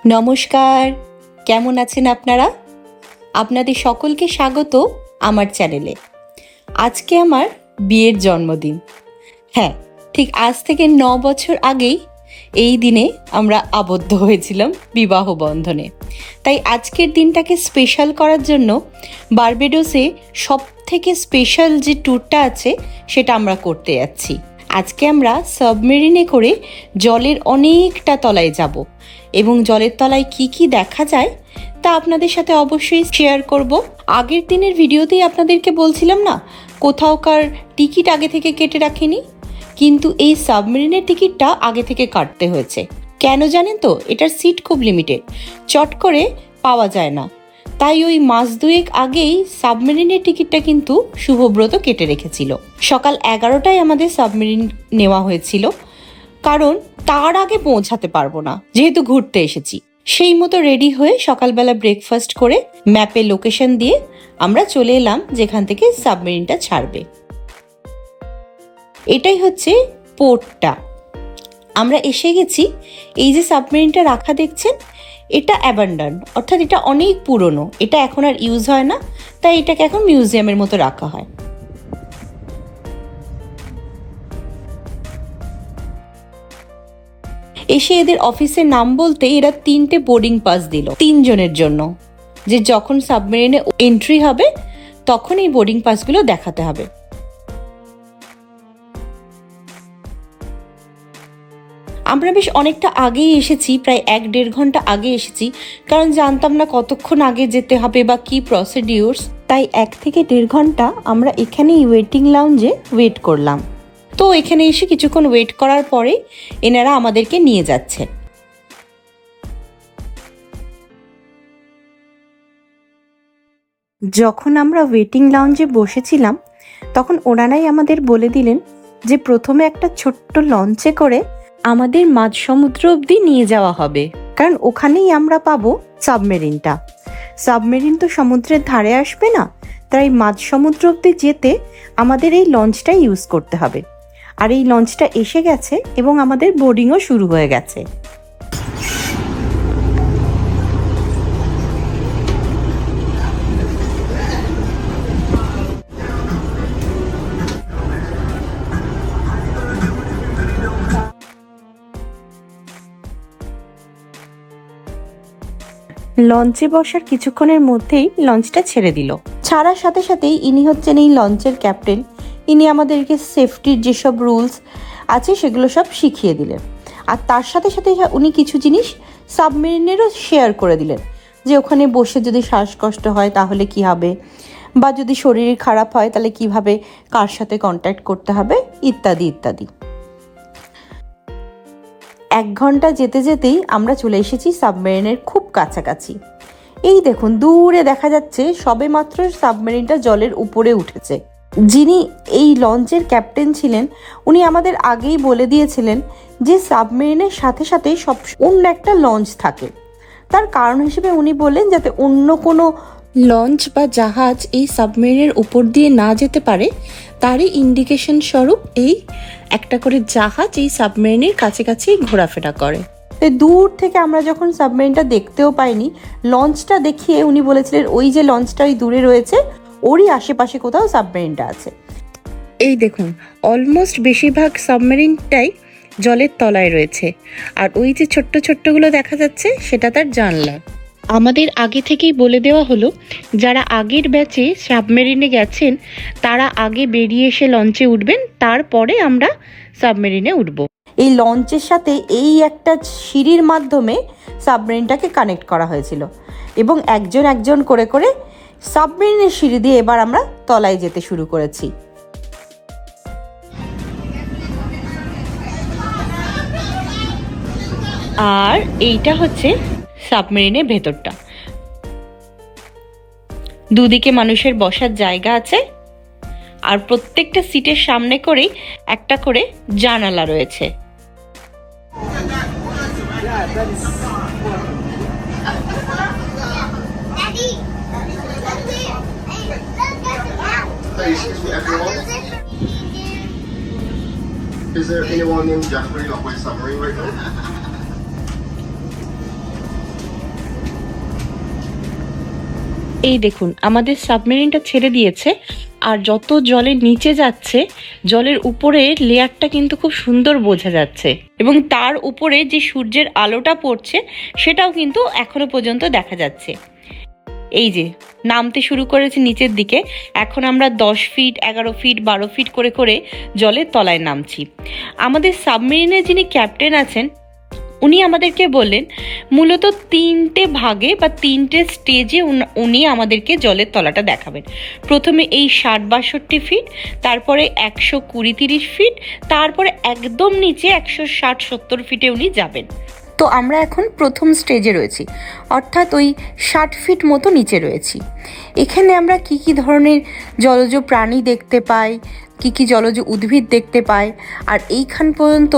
নমস্কার, কেমন আছেন আপনারা? আপনাদের সকলকে স্বাগত আমার চ্যানেলে। আজকে আমার বিয়ের জন্মদিন। হ্যাঁ, ঠিক আজ থেকে 9 বছর আগেই এই দিনে আমরা আবদ্ধ হয়েছিলাম বিবাহ বন্ধনে। তাই আজকের দিনটাকে স্পেশাল করার জন্য বার্বাডোসে সব থেকে স্পেশাল যে ট্যুরটা আছে সেটা আমরা করতে যাচ্ছি। আজকে আমরা সাবমেরিনে করে জলের অনেকটা তলায় যাব এবং জলের তলায় কি কি দেখা যায় তা আপনাদের সাথে অবশ্যই শেয়ার করব। আগের দিনের ভিডিওতেই আপনাদেরকে বলছিলাম না, কোথাওকার টিকিট আগে থেকে কেটে রাখিনি, কিন্তু এই সাবমেরিনের টিকিটটা আগে থেকে কাটতে হয়েছে। কেন জানেন তো? এটার সিট খুব লিমিটেড, চট করে পাওয়া যায় না। তাই ওই মাস দুয়েক আগেই সাবমেরিনের টিকিটটা কিন্তু শুভব্রত কেটে রেখেছিল। সকাল 11টায় আমাদের সাবমেরিন নেওয়া হয়েছিল, কারণ তার আগে পৌঁছাতে পারবো না, যেহেতু ঘুরতে এসেছি। সেই মতো রেডি হয়ে সকালবেলা ব্রেকফাস্ট করে ম্যাপে লোকেশন দিয়ে আমরা চলে এলাম যেখান থেকে সাবমেরিনটা ছাড়বে। এটাই হচ্ছে পোর্টটা। আমরা এসে গেছি। এই যে সাবমেরিনটা রাখা দেখছেন, এটা অ্যাবান্ডন, অর্থাৎ এটা অনেক পুরনো, এটা এখন আর ইউজ হয় না, তাই এটাকে এখন মিউজিয়ামের মতো রাখা হয়। এসে এদের অফিসের নাম বলতে এরা 3টে বোর্ডিং পাস দিল 3 জনের জন্য, যে যখন সাবমেরিনে এন্ট্রি হবে তখন এই বোর্ডিং পাসগুলো দেখাতে হবে। আমরা বেশ অনেকটা আগেই এসেছি, প্রায় 1-1.5 ঘন্টা আগে এসেছি, কারণ জানতাম না কতক্ষণ আগে যেতে হবে বা কি প্রসিডিউরস। তাই 1 থেকে 1.5 ঘন্টা আমরা এখানেই ওয়েটিং লাউঞ্জে ওয়েট করলাম। তো এখানে এসে কিছুক্ষণ ওয়েট করার পরে এনারা আমাদেরকে নিয়ে যাচ্ছে। যখন আমরা ওয়েটিং লাউঞ্জে বসেছিলাম তখন ওনারাই আমাদের বলে দিলেন যে প্রথমে একটা ছোট্ট লঞ্চে করে আমাদের মাঝ সমুদ্র অবধি নিয়ে যাওয়া হবে, কারণ ওখানেই আমরা পাবো সাবমেরিনটা। সাবমেরিন তো সমুদ্রের ধারে আসবে না, তাই মাঝ সমুদ্র অবধি যেতে আমাদের এই লঞ্চটা ইউজ করতে হবে। আর এই লঞ্চটা এসে গেছে এবং আমাদের বোর্ডিংও শুরু হয়ে গেছে। লঞ্চে বসার কিছুক্ষণের মধ্যেই লঞ্চটা ছেড়ে দিল। ছাড়ার সাথে সাথেই ইনি হচ্ছেন এই লঞ্চের ক্যাপ্টেন। ইনি আমাদেরকে সেফটির যেসব রুলস আছে সেগুলো সব শিখিয়ে দিলেন, আর তার সাথে সাথে উনি কিছু জিনিস সাবমেরিনেরও শেয়ার করে দিলেন, যে ওখানে বসে যদি শ্বাসকষ্ট হয় তাহলে কি হবে, বা যদি শরীর খারাপ হয় তাহলে কিভাবে কার সাথে কন্ট্যাক্ট করতে হবে, ইত্যাদি ইত্যাদি। 1 ঘন্টা যেতে যেতেই আমরা চলে এসেছি সাবমেরিনের খুব কাছাকাছি। এই দেখুন, দূরে দেখা যাচ্ছে সবেমাত্র সাবমেরিনটা জলের উপরে উঠেছে। যিনি এই লঞ্চের ক্যাপ্টেন ছিলেন উনি আমাদের আগেই বলে দিয়েছিলেন যে সাবমেরিনের সাথে সাথে সব অন্য একটা লঞ্চ থাকে। তার কারণ হিসেবে উনি বললেন যাতে অন্য কোনো লঞ্চ বা জাহাজ এই সাবমেরিনের উপর দিয়ে না যেতে পারে, তারই ইন্ডিকেশন স্বরূপ এই একটা করে জাহাজ এই সাবমেরিনের কাছাকাছি ঘোরাফেরা করে। দূর থেকে আমরা যখন সাবমেরিনটা দেখতেও পাইনি, লঞ্চটা দেখিয়ে উনি বলেছিলেন ওই যে লঞ্চটা ওই দূরে রয়েছে ওরই আশেপাশে কোথাও সাবমেরিনটা আছে। এই দেখুন, অলমোস্ট বেশিরভাগ সাবমেরিনটাই জলের তলায় রয়েছে, আর ওই যে ছোট্ট ছোট্টগুলো দেখা যাচ্ছে সেটা তার জানলা। আমাদের আগে থেকেই বলে দেওয়া হলো যারা আগের ব্যাচে সাবমেরিনে গেছেন তারা আগে বেরিয়ে এসে লঞ্চে উঠবেন, তারপরে আমরা সাবমেরিনে উঠব। এই লঞ্চের সাথে এই একটা সিঁড়ির মাধ্যমে সাবমেরিনটাকে কানেক্ট করা হয়েছিল, এবং একজন একজন করে করে সাবমেরিনের সিঁড়ি দিয়ে এবার আমরা তলায় যেতে শুরু করেছি। আর এইটা হচ্ছে সাবমেরিনের ভেতরটা। দুদিকে মানুষের বসার জায়গা আছে, আর প্রত্যেকটা সিটের সামনে করেই একটা করে জানালা রয়েছে। Is there anyone named Jeffrey on my submarine right now? এই দেখুন আমাদের সাবমেরিনটা ছেড়ে দিয়েছে, আর যত জলের নিচে যাচ্ছে জলের উপরে লেয়ারটা কিন্তু খুব সুন্দর বোঝা যাচ্ছে, এবং তার উপরে যে সূর্যের আলোটা পড়ছে সেটাও কিন্তু এখনো পর্যন্ত দেখা যাচ্ছে। এই যে নামতে শুরু করেছে নিচের দিকে, এখন আমরা 10 ফিট 11 ফিট 12 ফিট করে করে জলের তলায় নামছি। আমাদের সাবমেরিনের যিনি ক্যাপ্টেন আছেন উনি আমাদেরকে বললেন মূলত 3টে ভাগে বা 3টে স্টেজে উনি আমাদেরকে জলের তলাটা দেখাবেন। প্রথমে এই 60-62 ফিট, তারপরে 120-30 ফিট, তারপরে একদম নিচে 160-70 ফিটে উনি যাবেন। তো আমরা এখন প্রথম স্টেজে রয়েছি, অর্থাৎ ওই 60 ফিট মতো নিচে রয়েছি। এখানে আমরা কি কি ধরনের জলজ প্রাণী দেখতে পাই, কি কি জলজ উদ্ভিদ দেখতে পাই, আর এইখান পর্যন্ত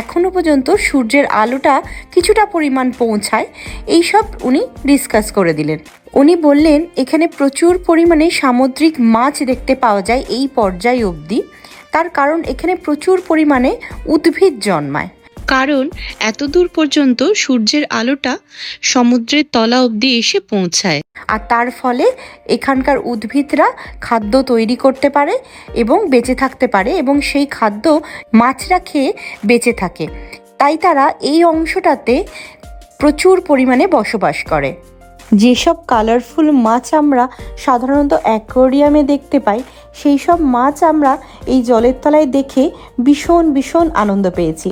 এখনো পর্যন্ত সূর্যের আলোটা কিছুটা পরিমাণ পৌঁছায়, এইসব উনি ডিসকাস করে দিলেন। উনি বললেন এখানে প্রচুর পরিমাণে সামুদ্রিক মাছ দেখতে পাওয়া যায় এই পর্যায় অবধি, তার কারণ এখানে প্রচুর পরিমাণে উদ্ভিদ জন্মায়, কারণ এত দূর পর্যন্ত সূর্যের আলোটা সমুদ্রের তলা অবধি এসে পৌঁছায়, আর তার ফলে এখানকার উদ্ভিদরা খাদ্য তৈরি করতে পারে এবং বেঁচে থাকতে পারে, এবং সেই খাদ্য মাছরা খেয়ে বেঁচে থাকে, তাই তারা এই অংশটাতে প্রচুর পরিমাণে বসবাস করে। যেসব কালারফুল মাছ আমরা সাধারণত অ্যাকোয়ারিয়ামে দেখতে পাই, সেই সব মাছ আমরা এই জলের তলায় দেখে ভীষণ ভীষণ আনন্দ পেয়েছি।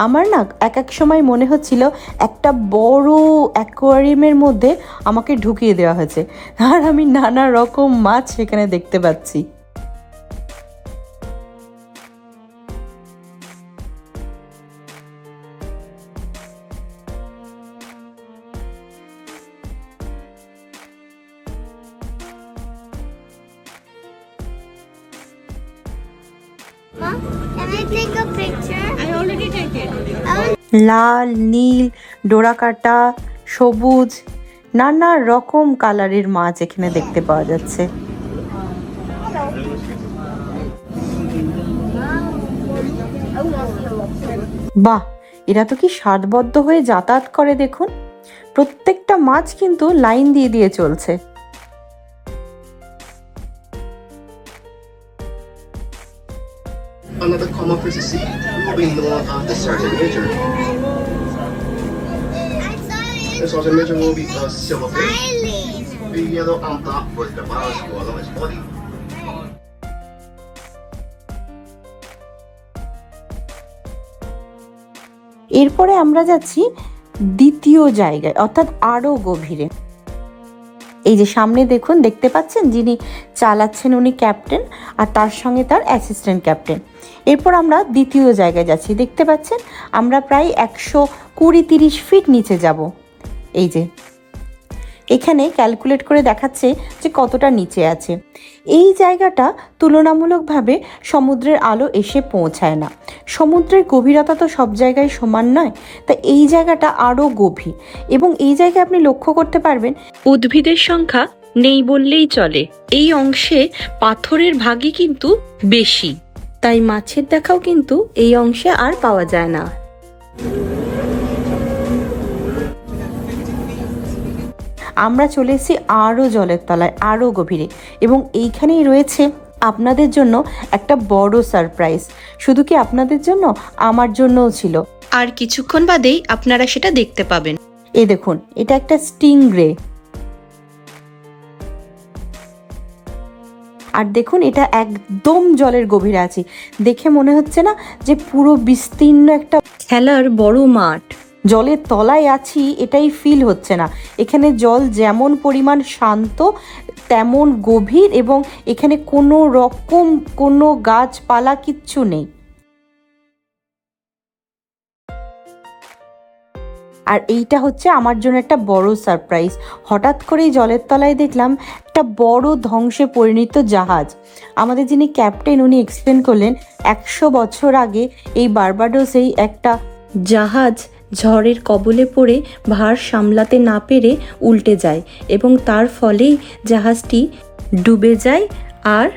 আমার না এক সময় মনে হচ্ছিল একটা বড় অ্যাকোয়ারিয়ামের মধ্যে আমাকে ঢুকিয়ে দেওয়া হয়েছে, আর আমি নানা রকম মাছ সেখানে দেখতে পাচ্ছি। Mom, can I take a picture? I already take it. লাল, নীল, ডোরাকাটা, সবুজ, নানা রকম কালারের মাছ এখানে দেখতে পাওয়া যাচ্ছে। বাহ, এরা তো কি সারিবদ্ধ হয়ে যাতায়াত করে দেখুন। প্রত্যেকটা মাছ কিন্তু লাইন দিয়ে দিয়ে চলছে। Another common fish to see will be known as the sergeant major. I saw it. The sergeant major will be a silverfish. Smiling. The yellow and black with the bars all on its body. এরপরে আমরা যাচ্ছি দ্বিতীয় জায়গায়, অর্থাৎ আরো গভীরে। এই যে সামনে দেখুন, দেখতে পাচ্ছেন যিনি চালাচ্ছেন উনি ক্যাপ্টেন, আর তার সঙ্গে তার অ্যাসিস্ট্যান্ট ক্যাপ্টেন। এরপর আমরা দ্বিতীয় জায়গায় যাচ্ছি, দেখতে পাচ্ছেন আমরা প্রায় 120-30 ফিট নিচে যাব। এই যে এখানে ক্যালকুলেট করে দেখাচ্ছে যে কতটা নিচে আছে। এই জায়গাটা তুলনামূলকভাবে সমুদ্রের আলো এসে পৌঁছায় না। সমুদ্রের গভীরতা তো সব জায়গায় সমান নয়, তাই এই জায়গাটা আরও গভীর, এবং এই জায়গায় আপনি লক্ষ্য করতে পারবেন উদ্ভিদের সংখ্যা নেই বললেই চলে। এই অংশে পাথরের ভাগই কিন্তু বেশি, তাই মাছের দেখাও কিন্তু এই অংশে আর পাওয়া যায় না। আমরা চলে এসেছি আরও জলের তলায়, আরও গভীরে, এবং এইখানেই রয়েছে আপনাদের জন্য একটা বড় সারপ্রাইজ। শুধু কি আপনাদের জন্য, আমার জন্যও ছিল, আর কিছুক্ষণ বাদেই আপনারা সেটা দেখতে পাবেন। এই দেখুন, এটা একটা স্টিংরে, আর দেখুন এটা একদম জলের গভীরে আছে। দেখে মনে হচ্ছে না যে পুরো বিস্তীর্ণ একটা খেলার বড় মাঠ। জলের তলায় আছি এটাই ফিল হচ্ছে না। এখানে জল যেমন পরিমাণ শান্ত তেমন গভীর, এবং এখানে কোনো রকম কোনো গাছপালা কিচ্ছু নেই। আর এইটা হচ্ছে আমার জন্য একটা বড় সারপ্রাইজ। হঠাৎ করেই জলের তলায় দেখলাম একটা বড় ধ্বংসে পরিণত জাহাজ। আমাদের যিনি ক্যাপ্টেন উনি এক্সপ্লেন করলেন 100 বছর আগে এই বার্বাডোসেই একটা জাহাজ ঝড়ের কবলে পড়ে ভার সামলাতে না পেরে উল্টে যায়, এবং তার ফলেই জাহাজটি ডুবে যায় আর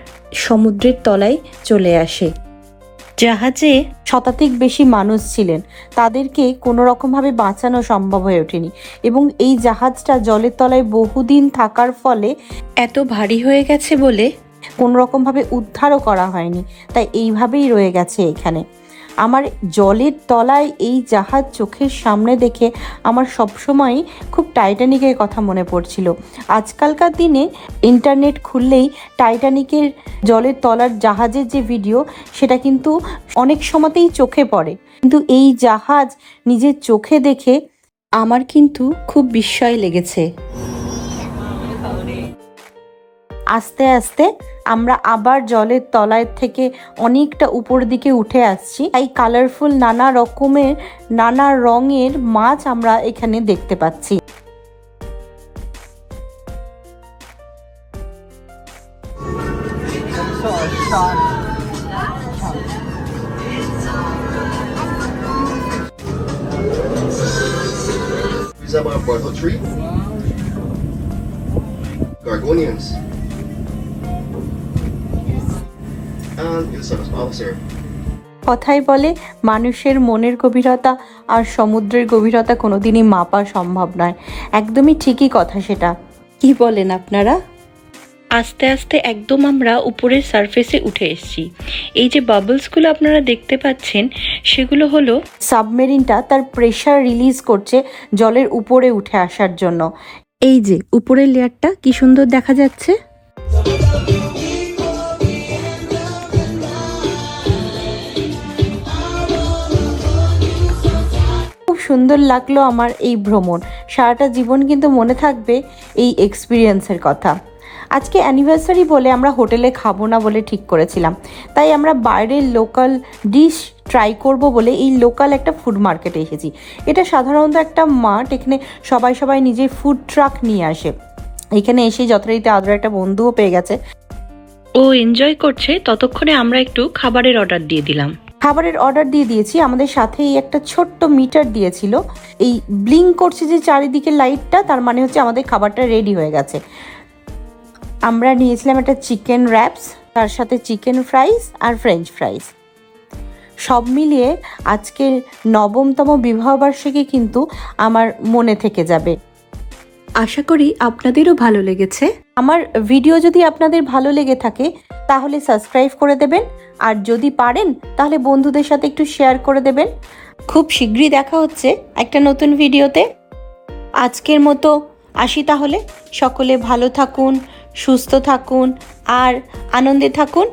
সমুদ্রের তলায় চলে আসে। জাহাজে শতাধিক বেশি মানুষ ছিলেন, তাদেরকে কোনো রকমভাবে বাঁচানো সম্ভব হয়ে ওঠেনি এবং এই জাহাজটা জলের তলায় বহুদিন থাকার ফলে এত ভারী হয়ে গেছে বলে কোনো রকমভাবে উদ্ধারও করা হয়নি, তাই এইভাবেই রয়ে গেছে এখানে। আমার জলের তলায় এই জাহাজ চোখের সামনে দেখে আমার সবসময় খুব টাইটানিকের কথা মনে পড়ছিল। আজকালকার দিনে ইন্টারনেট খুললেই টাইটানিকের জলের তলার জাহাজের যে ভিডিও, সেটা কিন্তু অনেক সময়তেই চোখে পড়ে, কিন্তু এই জাহাজ নিজের চোখে দেখে আমার কিন্তু খুব বিস্ময় লেগেছে। আস্তে আস্তে আমরা আবার জলের তলায় থেকে অনেকটা উপর দিকে উঠে আসছি, তাই কালারফুল নানা রকমের নানা রঙের মাছ আমরা এখানে দেখতে পাচ্ছি। Reservoir Bartle Tree. Gargonians. And Ilsa's officer. কথাই বলে মানুষের মনের গভীরতা আর সমুদ্রের গভীরতা কোনোদিনই মাপা সম্ভব নয়। একদমই ঠিকই কথা সেটা। কি বলেন আপনারা? আস্তে আস্তে একদম আমরা উপরের সারফেসে উঠে এসেছি। এই যে বাবলসগুলো আপনারা দেখতে পাচ্ছেন, সেগুলো হলো সাবমেরিনটা তার প্রেশার রিলিজ করছে জলের উপরে উঠে আসার জন্য। এই যে উপরের লেয়ারটা কি সুন্দর দেখা যাচ্ছে। খুব সুন্দর লাগলো আমার এই ভ্রমণ। সারাটা জীবন কিন্তু মনে থাকবে এই এক্সপিরিয়েন্সের কথা। আজকে অ্যানিভার্সারি বলে আমরা হোটেলে খাবো না বলে ঠিক করেছিলাম, তাই আমরা বাইরের লোকাল ডিশ ট্রাই করব বলে এই লোকাল একটা ফুড মার্কেটে এসেছি। এটা সাধারণত একটা মাঠ, এখানে সবাই নিজের ফুড ট্রাক নিয়ে আসে। এখানে এসে যথারীতি আদর একটা বন্ধুও পেয়ে গেছে, ও এনজয় করছে। ততক্ষণে আমরা একটু খাবারের অর্ডার দিয়ে দিলাম। খাবারের অর্ডার দিয়ে দিয়েছি, আমাদের সাথে এই একটা ছোট্ট মিটার দিয়েছিল। এই ব্লিঙ্ক করছে যে চারিদিকে লাইটটা, তার মানে হচ্ছে আমাদের খাবারটা রেডি হয়ে গেছে। আমরা নিয়েছিলাম একটা চিকেন র্যাপস, তার সাথে চিকেন ফ্রাইস আর ফ্রেঞ্চ ফ্রাইস। সব মিলিয়ে আজকের 9তম বিবাহবার্ষিকী কিন্তু আমার মনে থেকে যাবে। আশা করি আপনাদেরও ভালো লেগেছে। আমার ভিডিও যদি আপনাদের ভালো লেগে থাকে তাহলে সাবস্ক্রাইব করে দেবেন, আর যদি পারেন তাহলে বন্ধুদের সাথে একটু শেয়ার করে দেবেন। খুব শীঘ্রই দেখা হচ্ছে একটা নতুন ভিডিওতে। আজকের মতো আসি তাহলে। সকলে ভালো থাকুন, সুস্থ থাকুন আর আনন্দে থাকুন।